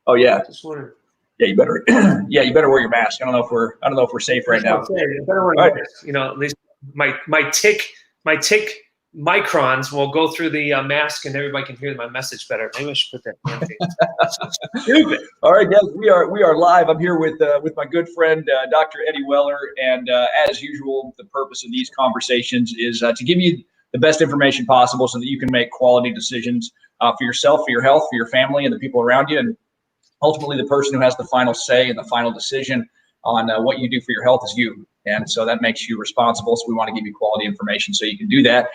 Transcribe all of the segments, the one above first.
Oh yeah. Just wondering. Yeah, you better. Yeah, you better wear your mask. I don't know if we're safe right now. Better wear All right. mask. At least my tick microns will go through the mask, and everybody can hear my message better. Maybe I should put that. Stupid. All right, guys, we are live. I'm here with my good friend Dr. Eddie Weller, and as usual, the purpose of these conversations is to give you the best information possible so that you can make quality decisions for yourself, for your health, for your family, and the people around you. And ultimately, the person who has the final say and the final decision on what you do for your health is you. And so that makes you responsible. So we want to give you quality information so you can do that.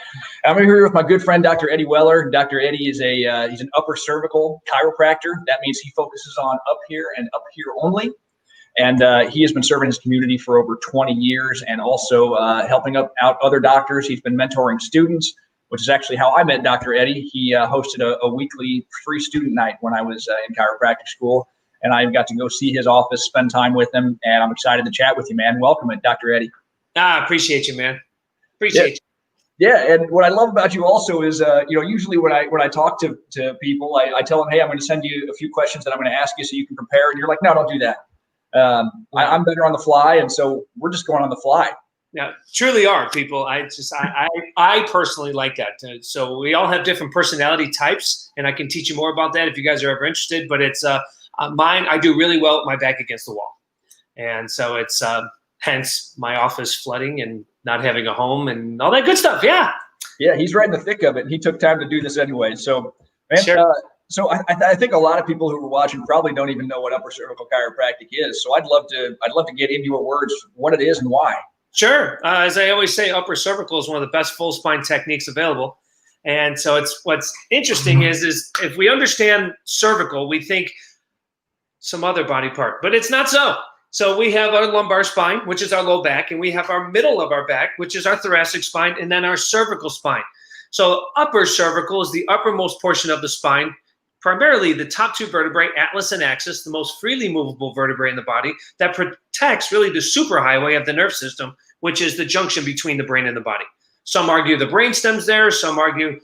I'm here with my good friend, Dr. Eddie Weller. Dr. Eddie is he's an upper cervical chiropractor. That means he focuses on up here and up here only. And he has been serving his community for over 20 years and also helping out other doctors. He's been mentoring students, which is actually how I met Dr. Eddie. He hosted a weekly free student night when I was in chiropractic school. And I got to go see his office, spend time with him, and I'm excited to chat with you, man. Welcome, Dr. Eddie. Appreciate you, man. Appreciate you. Yeah, and what I love about you also is, usually when I talk to people, I tell them, hey, I'm going to send you a few questions that I'm going to ask you so you can prepare. And you're like, no, don't do that. I'm better on the fly, and so we're just going on the fly. Yeah, truly are, people. I personally like that. So we all have different personality types, and I can teach you more about that if you guys are ever interested. But it's mine. I do really well with my back against the wall, and so it's hence my office flooding and not having a home and all that good stuff. Yeah. Yeah, he's right in the thick of it, and he took time to do this anyway. So, man, sure. So I think a lot of people who are watching probably don't even know what upper cervical chiropractic is. So I'd love to get into your words what it is and why. Sure. As I always say, upper cervical is one of the best full spine techniques available. And so what's interesting is if we understand cervical, we think some other body part, but it's not so. So we have our lumbar spine, which is our low back, and we have our middle of our back, which is our thoracic spine, and then our cervical spine. So upper cervical is the uppermost portion of the spine, primarily the top two vertebrae, atlas and axis, the most freely movable vertebrae in the body that protects really the superhighway of the nerve system, which is the junction between the brain and the body. Some argue the brain stem's there. Some argue,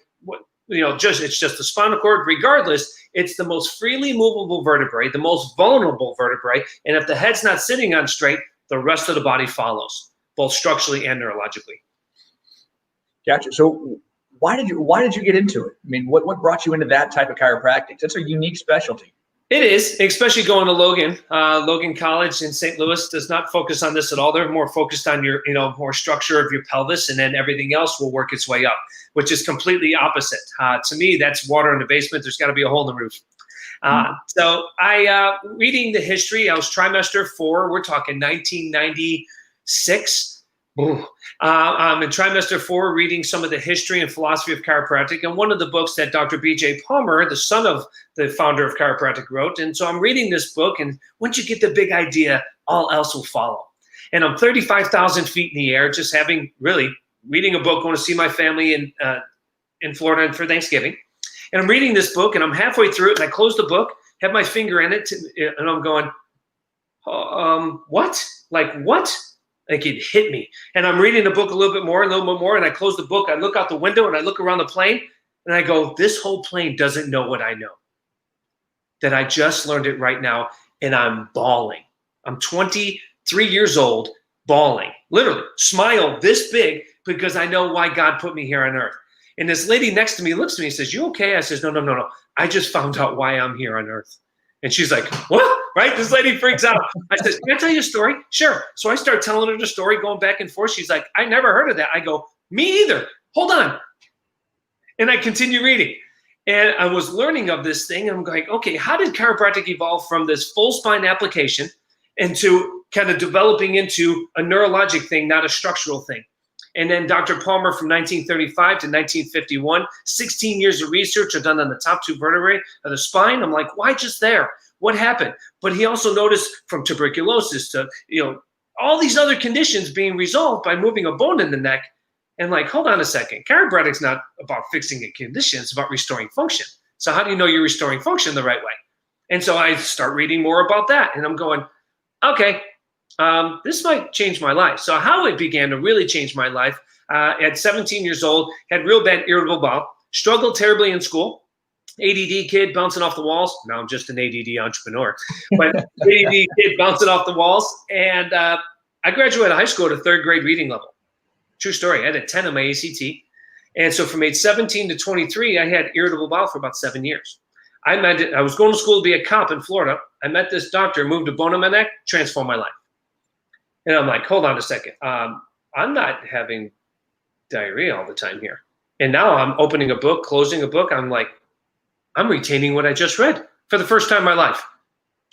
it's just the spinal cord. Regardless, it's the most freely movable vertebrae, the most vulnerable vertebrae. And if the head's not sitting on straight, the rest of the body follows, both structurally and neurologically. Gotcha. So why did you get into it? I mean, what brought you into that type of chiropractic? That's a unique specialty. It is, especially going to Logan. Logan College in St. Louis does not focus on this at all. They're more focused on your, more structure of your pelvis, and then everything else will work its way up, which is completely opposite. To me, that's water in the basement. There's got to be a hole in the roof. So I, reading the history, I was trimester 4. We're talking 1996. I'm in trimester 4 reading some of the history and philosophy of chiropractic, and one of the books that Dr. B.J. Palmer, the son of the founder of chiropractic, wrote. And so I'm reading this book, and once you get the big idea, all else will follow. And I'm 35,000 feet in the air, just reading a book, going to see my family in Florida for Thanksgiving. And I'm reading this book, and I'm halfway through it, and I close the book, have my finger in it, and I'm going, what? Like what? Like it hit me. And I'm reading the book a little bit more, and I close the book. I look out the window and I look around the plane and I go, this whole plane doesn't know what I know. That I just learned it right now, and I'm bawling. I'm 23 years old, bawling. Literally, smile this big because I know why God put me here on earth. And this lady next to me looks at me and says, you okay? I says, no. I just found out why I'm here on earth. And she's like, what? Right? This lady freaks out. I said, can I tell you a story? Sure. So I start telling her the story, going back and forth. She's like, I never heard of that. I go, me either. Hold on. And I continue reading. And I was learning of this thing. And I'm going, okay, how did chiropractic evolve from this full spine application into kind of developing into a neurologic thing, not a structural thing? And then Dr. Palmer from 1935 to 1951, 16 years of research are done on the top two vertebrae of the spine. I'm like, why just there? What happened? But he also noticed from tuberculosis to, all these other conditions being resolved by moving a bone in the neck. And like, hold on a second. Chiropractic's not about fixing a condition. It's about restoring function. So how do you know you're restoring function the right way? And so I start reading more about that. And I'm going, okay, this might change my life. So how it began to really change my life, at 17 years old, had real bad irritable bowel, struggled terribly in school, ADD kid bouncing off the walls. Now I'm just an ADD entrepreneur, but ADD kid bouncing off the walls. And I graduated high school at a 3rd grade reading level. True story. I had a 10 on my ACT. And so from age 17 to 23, I had irritable bowel for about 7 years. I was going to school to be a cop in Florida. I met this doctor, moved a bone in my neck, transformed my life. And I'm like, hold on a second. I'm not having diarrhea all the time here. And now I'm opening a book, closing a book. I'm like, I'm retaining what I just read for the first time in my life.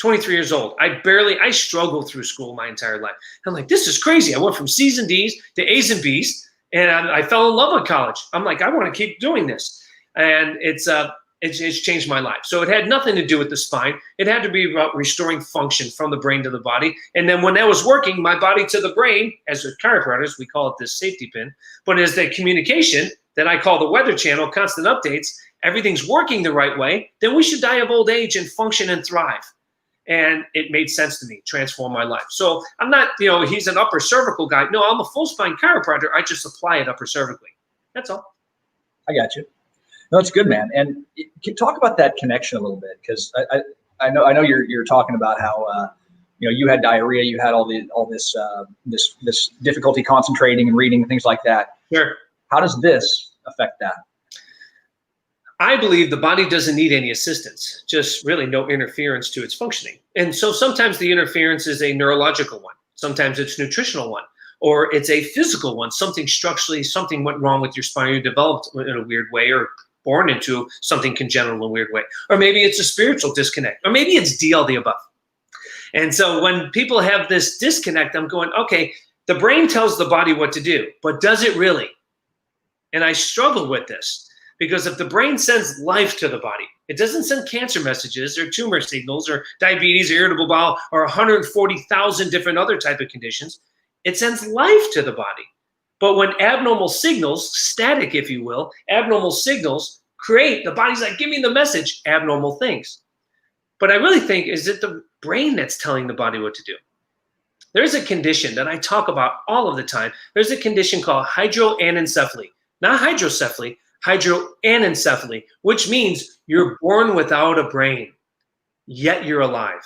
23 years old. I struggled through school my entire life. I'm like, this is crazy. I went from C's and D's to A's and B's, and I fell in love with college. I'm like, I want to keep doing this. And it's changed my life. So it had nothing to do with the spine. It had to be about restoring function from the brain to the body. And then when that was working, my body to the brain, as with chiropractors, we call it this safety pin, but as the communication that I call the weather channel, constant updates, everything's working the right way, then we should die of old age and function and thrive. And it made sense to me, transform my life. So I'm not, he's an upper cervical guy. No, I'm a full spine chiropractor. I just apply it upper cervically. That's all. I got you. No, it's good, man. And talk about that connection a little bit, because I know you're talking about how you had diarrhea, you had all this difficulty concentrating and reading and things like that. Sure. How does this affect that? I believe the body doesn't need any assistance, just really no interference to its functioning. And so sometimes the interference is a neurological one. Sometimes it's nutritional one, or it's a physical one. Something went wrong with your spine. You developed in a weird way, or born into something congenital in a weird way. Or maybe it's a spiritual disconnect, or maybe it's D, all the above. And so when people have this disconnect, I'm going, okay, the brain tells the body what to do, but does it really? And I struggle with this. Because if the brain sends life to the body, it doesn't send cancer messages or tumor signals or diabetes or irritable bowel or 140,000 different other type of conditions. It sends life to the body. But when abnormal signals, static if you will, abnormal signals create, the body's like, give me the message, abnormal things. But I really think, is it the brain that's telling the body what to do? There's a condition that I talk about all of the time. There's a condition called hydroanencephaly, not hydrocephaly, hydroanencephaly, which means you're born without a brain, yet you're alive.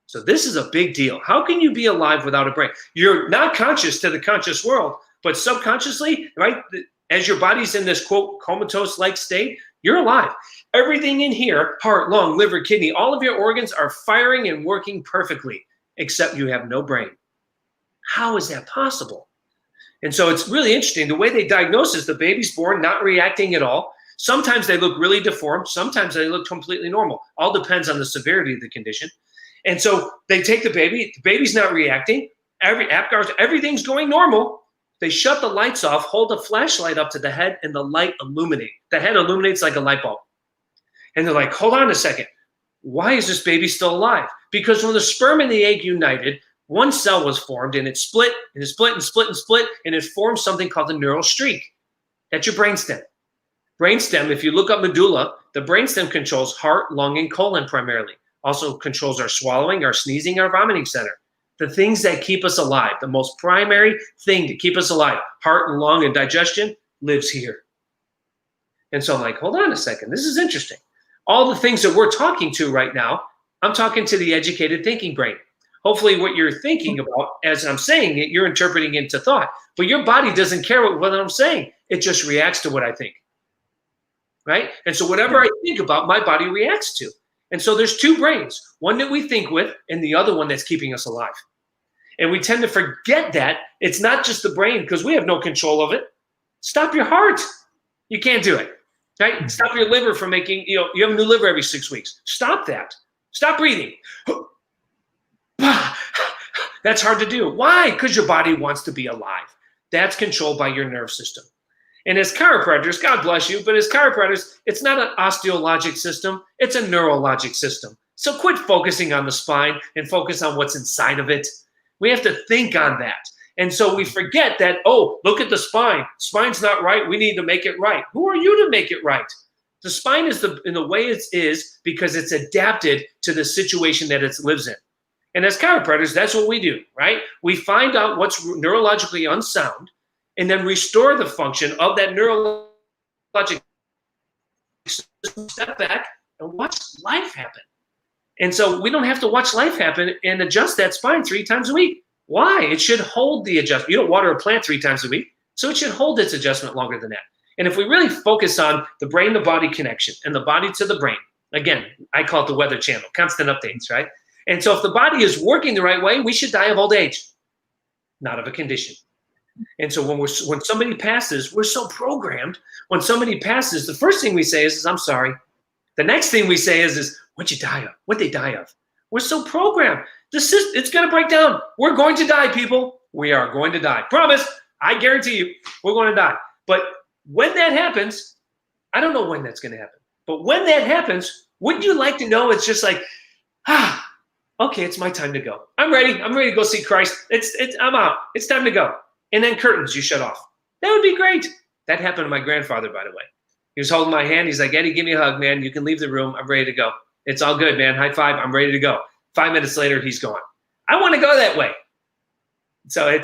So this is a big deal. How can you be alive without a brain? You're not conscious to the conscious world, but subconsciously, right, as your body's in this, quote, comatose-like state, you're alive. Everything in here, heart, lung, liver, kidney, all of your organs are firing and working perfectly, except you have no brain. How is that possible? And so it's really interesting. The way they diagnose is the baby's born not reacting at all. Sometimes they look really deformed. Sometimes they look completely normal. All depends on the severity of the condition. And so they take the baby's not reacting. Everything's going normal. They shut the lights off, hold a flashlight up to the head, and the light illuminates. The head illuminates like a light bulb. And they're like, hold on a second. Why is this baby still alive? Because when the sperm and the egg united, one cell was formed, and it split and it split and split and split, and it formed something called the neural streak. That's your brainstem. Brainstem, if you look up medulla, the brainstem controls heart, lung, and colon primarily. Also controls our swallowing, our sneezing, our vomiting center. The things that keep us alive, the most primary thing to keep us alive, heart and lung and digestion, lives here. And so I'm like, hold on a second. This is interesting. All the things that we're talking to right now, I'm talking to the educated thinking brain. Hopefully what you're thinking about, as I'm saying it, you're interpreting into thought. But your body doesn't care what I'm saying. It just reacts to what I think. Right? And so whatever I think about, my body reacts to. And so there's two brains, one that we think with and the other one that's keeping us alive. And we tend to forget that it's not just the brain because we have no control of it. Stop your heart. You can't do it. Right? Stop your liver from making, you have a new liver every 6 weeks. Stop that. Stop breathing. That's hard to do. Why? Because your body wants to be alive. That's controlled by your nerve system. And as chiropractors, God bless you, but as chiropractors, it's not an osteologic system. It's a neurologic system. So quit focusing on the spine and focus on what's inside of it. We have to think on that. And so we forget that, oh, look at the spine. Spine's not right. We need to make it right. Who are you to make it right? The spine is in the way it is because it's adapted to the situation that it lives in. And as chiropractors, that's what we do, right? We find out what's neurologically unsound and then restore the function of that neurologic step back and watch life happen. And so we don't have to watch life happen and adjust that spine 3 times a week. Why? It should hold the adjustment. You don't water a plant 3 times a week, so it should hold its adjustment longer than that. And if we really focus on the brain-to-body connection and the body to the brain, again, I call it the weather channel, constant updates, right? And so if the body is working the right way, we should die of old age, not of a condition. And so when somebody passes, we're so programmed. When somebody passes, the first thing we say is I'm sorry. The next thing we say is what'd you die of? What'd they die of? We're so programmed. It's going to break down. We're going to die, people. We are going to die. Promise. I guarantee you, we're going to die. But when that happens, I don't know when that's going to happen. But when that happens, wouldn't you like to know it's just like, okay, it's my time to go. I'm ready. I'm ready to go see Christ. I'm out. It's time to go. And then curtains, you shut off. That would be great. That happened to my grandfather, by the way. He was holding my hand. He's like, Eddie, give me a hug, man. You can leave the room. I'm ready to go. It's all good, man. High five. I'm ready to go. 5 minutes later, he's gone. I want to go that way. So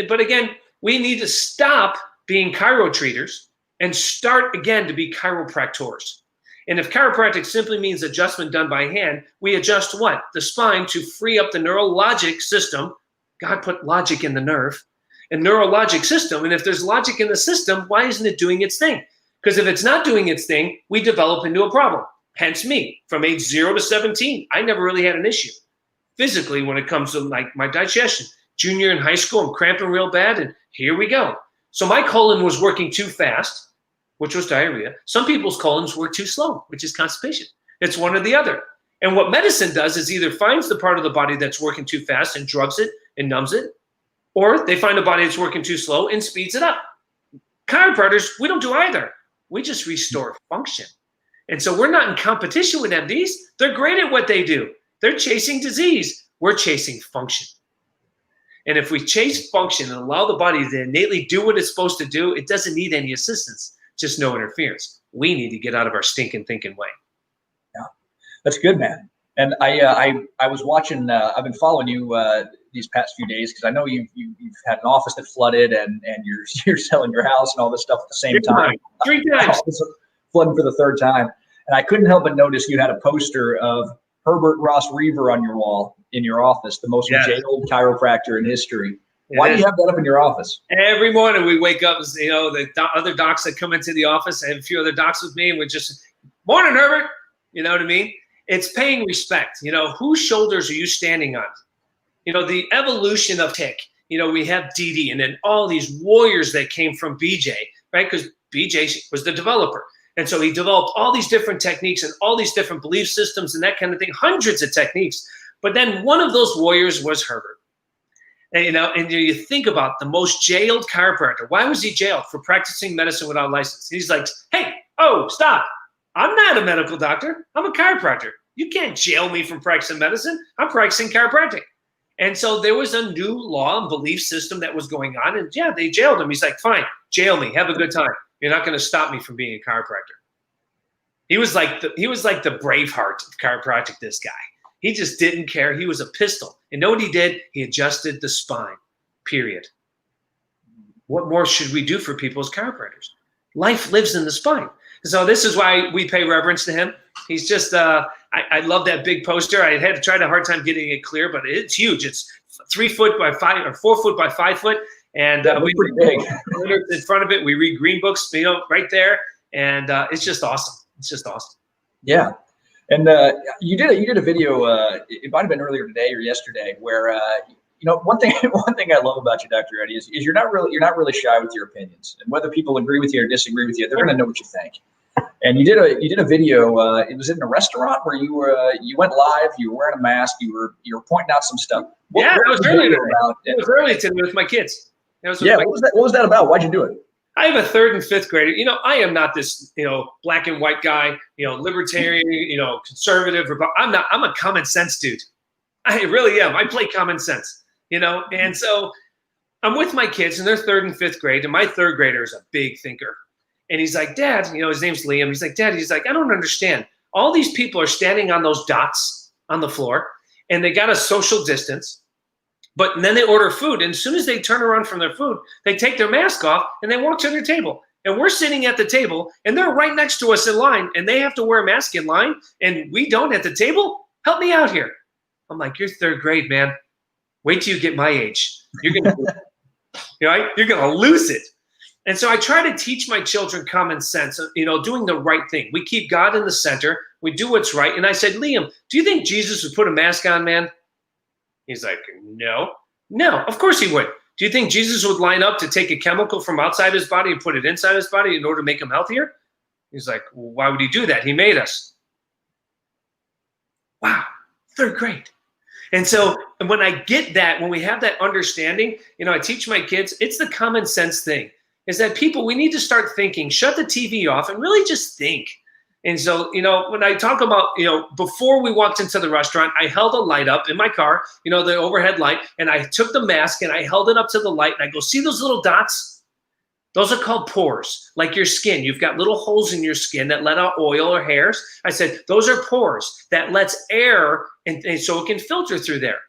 but again, we need to stop being chiro treaters and start again to be chiropractors. And if chiropractic simply means adjustment done by hand, we adjust what? The spine to free up the neurologic system. God put logic in the nerve. A neurologic system. And if there's logic in the system, why isn't it doing its thing? Because if it's not doing its thing, we develop into a problem. Hence me, from age 0 to 17, I never really had an issue. Physically, when it comes to like my digestion, junior in high school, I'm cramping real bad, and here we go. So my colon was working too fast, which was diarrhea. Some people's colons work too slow, which is constipation. It's one or the other. And what medicine does is either finds the part of the body that's working too fast and drugs it and numbs it, or they find a body that's working too slow and speeds it up. Chiropractors, we don't do either. We just restore function. And so we're not in competition with MDs. They're great at what they do. They're chasing disease. We're chasing function. And if we chase function and allow the body to innately do what it's supposed to do, it doesn't need any assistance, just no interference. We need to get out of our stinking thinking way. Yeah, that's good, man. And I was watching. I've been following you these past few days because I know you've had an office that flooded and you're selling your house and all this stuff at the same time. 3 times. Flooding for the 3rd time, and I couldn't help but notice you had a poster of Herbert Ross Reaver on your wall in your office, the most jailed chiropractor in history. Why do you have that up in your office? Every morning we wake up, the other docs that come into the office, I have a few other docs with me, and we're just, morning, Herbert. You know what I mean? It's paying respect. Whose shoulders are you standing on? The evolution of tech. We have Didi and then all these warriors that came from BJ, right? Because BJ was the developer. And so he developed all these different techniques and all these different belief systems and that kind of thing, hundreds of techniques. But then one of those warriors was Herbert. And you think about the most jailed chiropractor. Why was he jailed? For practicing medicine without a license. He's like, hey, stop. I'm not a medical doctor. I'm a chiropractor. You can't jail me from practicing medicine. I'm practicing chiropractic. And so there was a new law and belief system that was going on. And they jailed him. He's like, fine, jail me. Have a good time. You're not going to stop me from being a chiropractor. He was like the Braveheart of chiropractic, this guy. He just didn't care. He was a pistol. And know what he did? He adjusted the spine, period. What more should we do for people as chiropractors? Life lives in the spine. So this is why we pay reverence to him. He's just, I love that big poster. I had tried a hard time getting it clear, but it's huge. It's 3 foot by 5 or 4 foot by 5 foot. And we pretty big in front of it. We read green books, right there. And it's just awesome. It's just awesome. Yeah. And you did a video, it might've been earlier today or yesterday where, one thing I love about you, Dr. Eddie, is you're not really shy with your opinions, and whether people agree with you or disagree with you, they're going to know what you think. And you did a video. It was in a restaurant where you went live. You were wearing a mask. You were pointing out some stuff. It was early today. It was early today with my kids. What was that about? Why'd you do it? I have a 3rd and 5th grader. I am not this, black and white guy, libertarian, conservative. I'm a common sense dude. I really am. I play common sense, and so I'm with my kids and they're 3rd and 5th grade. And my 3rd grader is a big thinker. And he's like, Dad, his name's Liam. He's like, Dad, I don't understand. All these people are standing on those dots on the floor and they got a social distance. But then they order food. And as soon as they turn around from their food, they take their mask off and they walk to their table. And we're sitting at the table, and they're right next to us in line, and they have to wear a mask in line, and we don't at the table? Help me out here. I'm like, you're third grade, man. Wait till you get my age. You're gonna, you're gonna lose it. And so I try to teach my children common sense, doing the right thing. We keep God in the center. We do what's right. And I said, Liam, do you think Jesus would put a mask on, man? He's like, no. No, of course he would. Do you think Jesus would line up to take a chemical from outside his body and put it inside his body in order to make him healthier? He's like, well, why would he do that? He made us. Wow, third grade. And so when I get that, when we have that understanding, I teach my kids, it's the common sense thing, is that people, we need to start thinking, shut the TV off and really just think. And so, when I talk about, before we walked into the restaurant, I held a light up in my car, the overhead light, and I took the mask and I held it up to the light and I go, see those little dots? Those are called pores, like your skin. You've got little holes in your skin that let out oil or hairs. I said, those are pores that lets air, and so it can filter through there.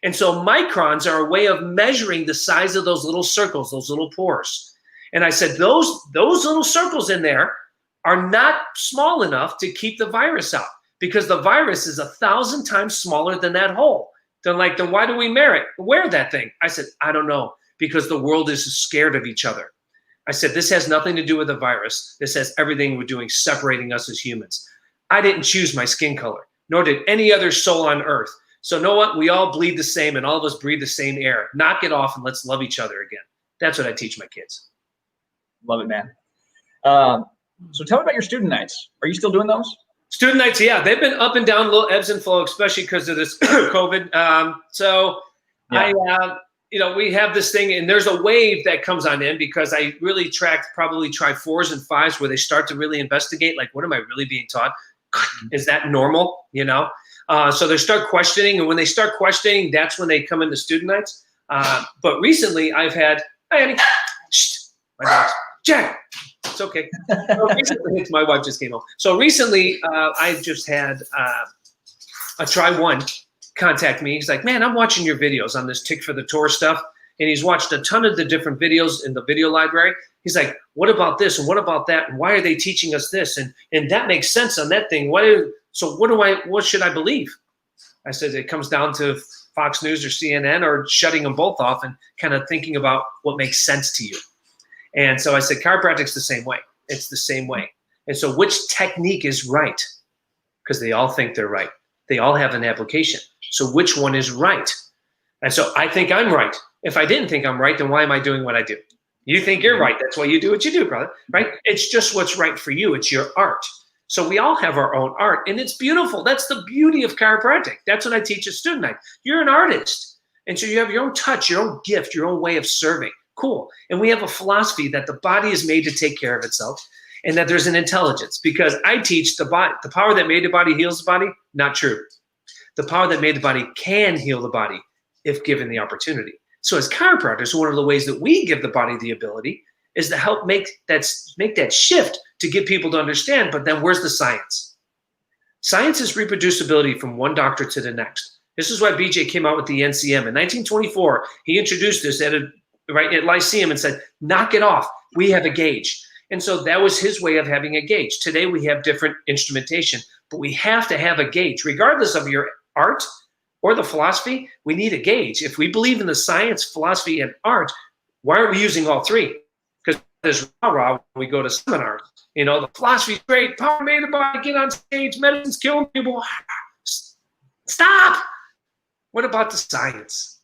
And so microns are a way of measuring the size of those little circles, those little pores. And I said, those little circles in there are not small enough to keep the virus out, because the virus is 1,000 times smaller than that hole. Then why do we wear that thing? I said, I don't know, because the world is scared of each other. I said, this has nothing to do with the virus. This has everything we're doing separating us as humans. I didn't choose my skin color, nor did any other soul on earth. So you know what? We all bleed the same, and all of us breathe the same air. Knock it off and let's love each other again. That's what I teach my kids. Love it, man. So tell me about your student nights. Are you still doing those? Student nights, yeah. They've been up and down, little ebbs and flow, especially because of this COVID. We have this thing, and there's a wave that comes on in, because I really probably try 4s and 5s where they start to really investigate, like, what am I really being taught? Is that normal? So they start questioning, and when they start questioning, that's when they come into student nights. But recently I've had, hi, Annie. Shh, my dog's, Jack. It's okay. It's my wife just came home. So recently I just had a try one contact me. He's like, man, I'm watching your videos on this Tick for the Tour stuff. And he's watched a ton of the different videos in the video library. He's like, what about this? And what about that? And why are they teaching us this? And that makes sense on that thing. What should I believe? I said, it comes down to Fox News or CNN, or shutting them both off and kind of thinking about what makes sense to you. And so I said, chiropractic's the same way. It's the same way. And so which technique is right? Because they all think they're right. They all have an application. So which one is right? And so I think I'm right. If I didn't think I'm right, then why am I doing what I do? You think you're right. That's why you do what you do, brother, right? It's just what's right for you. It's your art. So we all have our own art, and it's beautiful. That's the beauty of chiropractic. That's what I teach a student night. You're an artist. And so you have your own touch, your own gift, your own way of serving. Cool. And we have a philosophy that the body is made to take care of itself, and that there's an intelligence, because I teach the power that made the body heals the body. Not true. The power that made the body can heal the body if given the opportunity. So as chiropractors, one of the ways that we give the body the ability is to help make that shift to get people to understand. But then where's the science? Science is reproducibility from one doctor to the next. This is why BJ came out with the NCM. In 1924, he introduced this at Lyceum and said, knock it off. We have a gauge. And so that was his way of having a gauge. Today we have different instrumentation, but we have to have a gauge. Regardless of your art or the philosophy, we need a gauge. If we believe in the science, philosophy, and art, why are we using all three? Because there's rah-rah when we go to seminars. The philosophy's great, power made the body, get on stage, medicine's killing people. Stop! What about the science?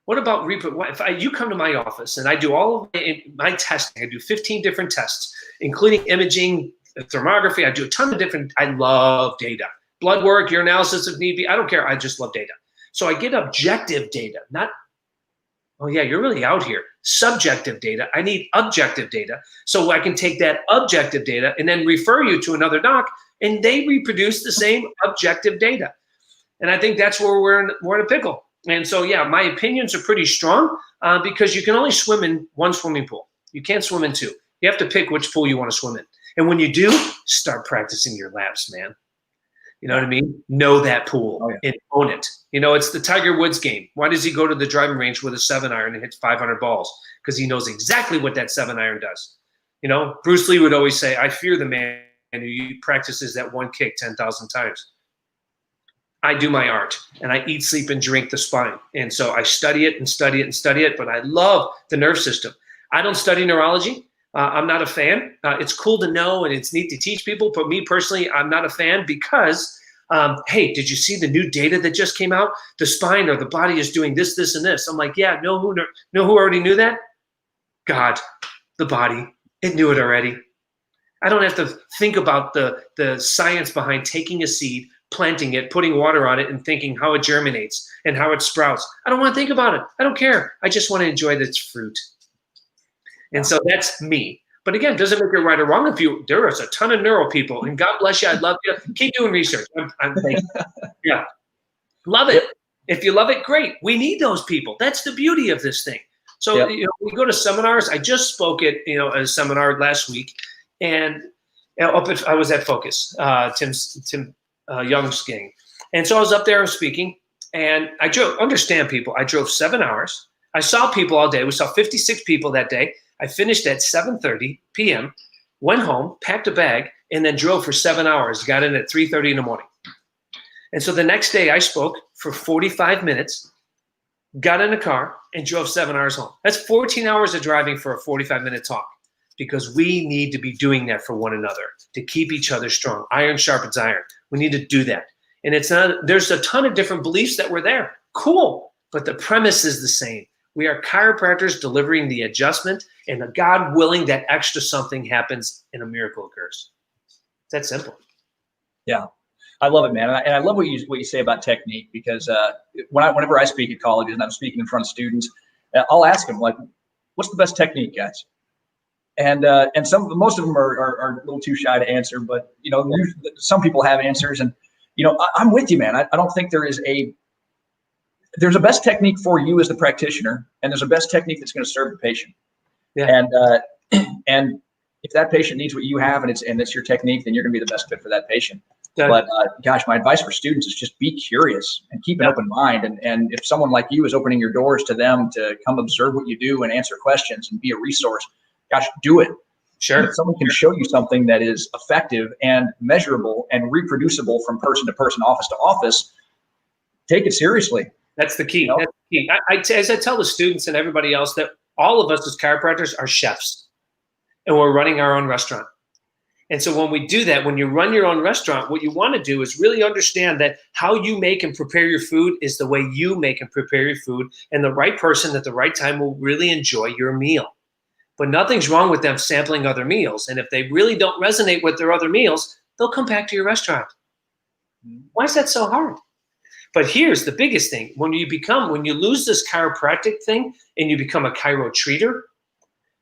What about if you come to my office and I do all of my testing, I do 15 different tests, including imaging, thermography, I do a ton of different, I love data. Blood work, urinalysis if need be, I don't care, I just love data. So I get objective data, not, oh yeah, you're really out here. Subjective data, I need objective data. So I can take that objective data and then refer you to another doc, and they reproduce the same objective data. And I think that's where we're in a pickle. And so, yeah, my opinions are pretty strong because you can only swim in one swimming pool. You can't swim in two. You have to pick which pool you want to swim in. And when you do, start practicing your laps, man. You know what I mean? Know that pool and own it. It's the Tiger Woods game. Why does he go to the driving range with a 7-iron and hits 500 balls? Because he knows exactly what that 7-iron does. You know, Bruce Lee would always say, I fear the man who practices that one kick 10,000 times. I do my art, and I eat, sleep, and drink the spine. And so I study it and study it and study it, but I love the nerve system. I don't study neurology. I'm not a fan. It's cool to know, and it's neat to teach people, but me personally, I'm not a fan because, hey, did you see the new data that just came out? The spine or the body is doing this, this, and this. I'm like, yeah, know who already knew that? God, the body. It knew it already. I don't have to think about the science behind taking a seed, planting it, putting water on it, and thinking how it germinates and how it sprouts. I don't want to think about it. I don't care. I just want to enjoy its fruit. And so that's me. But again, doesn't make it right or wrong. There is a ton of neuro people, and God bless you. I love you. Keep doing research. I'm thinking, yeah, love it. If you love it, great. We need those people. That's the beauty of this thing. So you know, we go to seminars. I just spoke at a seminar last week, and I was at Focus, Tim Young's gang, and so I was up there speaking, and I drove. Understand, people. I drove 7 hours. I saw people all day. We saw 56 people that day. I finished at 7:30 p.m., went home, packed a bag, and then drove for 7 hours. Got in at 3:30 in the morning. And so the next day I spoke for 45 minutes, got in a car, and drove 7 hours home. That's 14 hours of driving for a 45-minute talk, because we need to be doing that for one another to keep each other strong. Iron sharpens iron. We need to do that. And it's not, there's a ton of different beliefs that were there. Cool. But the premise is the same. We are chiropractors delivering the adjustment, and God willing, that extra something happens and a miracle occurs. It's that simple. Yeah. I love it, man. And I love what you say about technique, because whenever I speak at colleges and I'm speaking in front of students, I'll ask them, like, what's the best technique, guys? And most of them are a little too shy to answer, but some people have answers, and I'm with you, man. I don't think there's a best technique for you as the practitioner, and there's a best technique that's going to serve the patient. Yeah. And if that patient needs what you have and it's your technique, then you're going to be the best fit for that patient. But gosh, my advice for students is just be curious and keep an open mind. And if someone like you is opening your doors to them to come observe what you do and answer questions and be a resource, gosh, do it. Sure. And if someone can show you something that is effective and measurable and reproducible from person to person, office to office, take it seriously. That's the key. That's the key. As I tell the students and everybody else, that all of us as chiropractors are chefs, and we're running our own restaurant. And so when we do that, when you run your own restaurant, what you want to do is really understand that how you make and prepare your food is the way you make and prepare your food, and the right person at the right time will really enjoy your meal. But nothing's wrong with them sampling other meals. And if they really don't resonate with their other meals, they'll come back to your restaurant. Why is that so hard? But here's the biggest thing. When you lose this chiropractic thing and you become a chiro treater,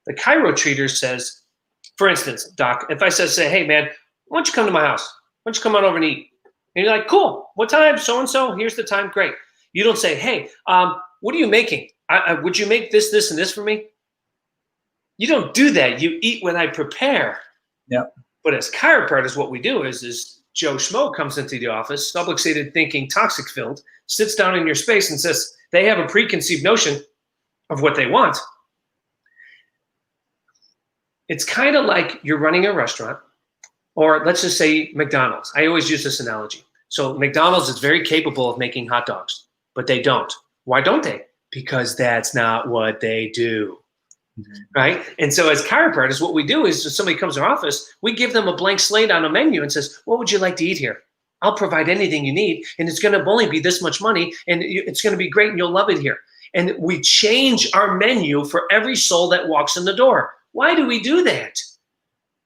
the chiro treater says, for instance, doc, if I say, hey man, why don't you come to my house? Why don't you come on over and eat? And you're like, cool, what time? So-and-so, here's the time, great. You don't say, hey, what are you making? Would you make this, this, and this for me? You don't do that. You eat when I prepare. Yeah. But as chiropractors, what we do is Joe Schmo comes into the office, subluxated thinking, toxic filled, sits down in your space and says they have a preconceived notion of what they want. It's kind of like you're running a restaurant, or let's just say McDonald's. I always use this analogy. So McDonald's is very capable of making hot dogs, but they don't. Why don't they? Because that's not what they do. Right? And so as chiropractors, what we do is if somebody comes to our office, we give them a blank slate on a menu and says, what would you like to eat here? I'll provide anything you need, and it's going to only be this much money, and it's going to be great, and you'll love it here. And we change our menu for every soul that walks in the door. Why do we do that?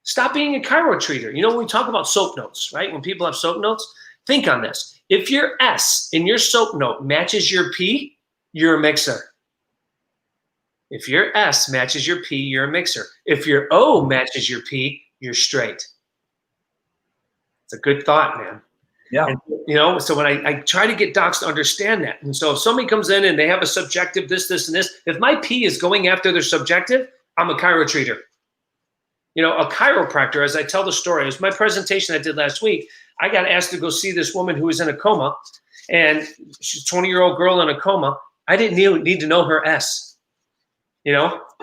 Stop being a chiro treater. When we talk about soap notes, right? When people have soap notes, think on this. If your S in your soap note matches your P, you're a mixer. If your S matches your P, you're a mixer. If your O matches your P, you're straight. It's a good thought, man. Yeah. And, so when I try to get docs to understand that. And so if somebody comes in and they have a subjective, this, and this, if my P is going after their subjective, I'm a chiro treater. A chiropractor, as I tell the story, it was my presentation I did last week. I got asked to go see this woman who was in a coma, and she's a 20-year-old girl in a coma. I didn't need to know her S.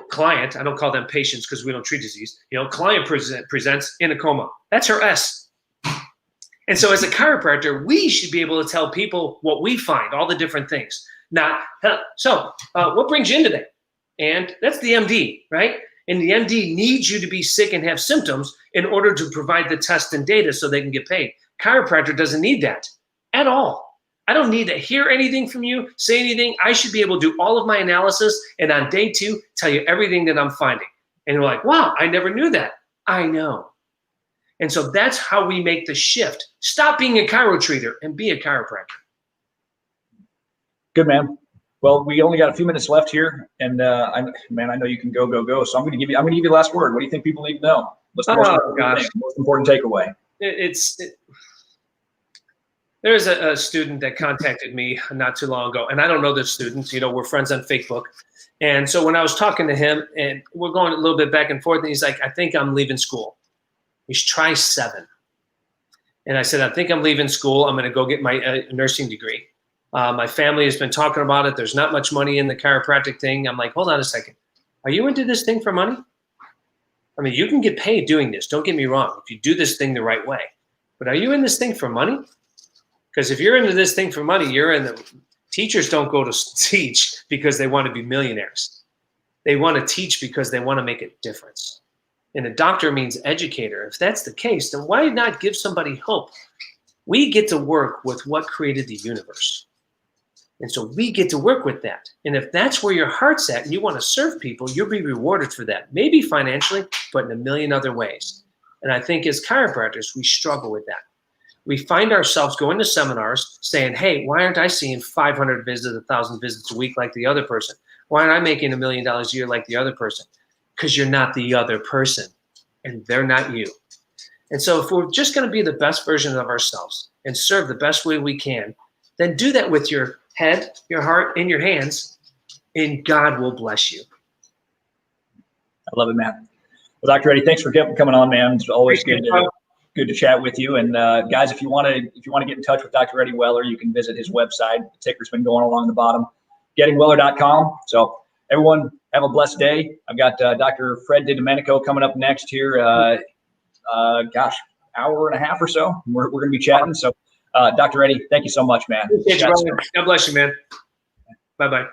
client, I don't call them patients because we don't treat disease, client presents in a coma. That's her S. And so as a chiropractor, we should be able to tell people what we find, all the different things. Not, what brings you in today? And that's the MD, right? And the MD needs you to be sick and have symptoms in order to provide the test and data so they can get paid. Chiropractor doesn't need that at all. I don't need to hear anything from you, say anything. I should be able to do all of my analysis and on day 2, tell you everything that I'm finding. And you're like, wow, I never knew that. I know. And so that's how we make the shift. Stop being a chiro treater and be a chiropractor. Good, man. Well, we only got a few minutes left here, and I know you can go. So I'm going to give you the last word. What do you think people need to know? What's the most important takeaway? There's a student that contacted me not too long ago, and I don't know this student. We're friends on Facebook. And so when I was talking to him, and we're going a little bit back and forth, and he's like, I think I'm leaving school. He's try 7. And I said, I think I'm leaving school. I'm going to go get my nursing degree. My family has been talking about it. There's not much money in the chiropractic thing. I'm like, hold on a second. Are you into this thing for money? I mean, you can get paid doing this. Don't get me wrong. If you do this thing the right way. But are you in this thing for money? Because if you're into this thing for money, teachers don't go to teach because they want to be millionaires. They want to teach because they want to make a difference. And a doctor means educator. If that's the case, then why not give somebody hope? We get to work with what created the universe. And so we get to work with that. And if that's where your heart's at and you want to serve people, you'll be rewarded for that. Maybe financially, but in a million other ways. And I think as chiropractors, we struggle with that. We find ourselves going to seminars saying, hey, why aren't I seeing 500 visits, 1,000 visits a week like the other person? Why aren't I making $1 million a year like the other person? Because you're not the other person and they're not you. And so if we're just going to be the best version of ourselves and serve the best way we can, then do that with your head, your heart, and your hands, and God will bless you. I love it, man. Well, Dr. Eddie, thanks for coming on, man. It's always good to chat with you. And guys, if you want to get in touch with Dr. Eddie Weller, you can visit his website. The ticker's been going along the bottom, gettingweller.com. So everyone, have a blessed day. I've got Dr. Fred DiDomenico coming up next here. Hour and a half or so. We're going to be chatting. So, Dr. Eddie, thank you so much, man. God bless you, man. Bye-bye.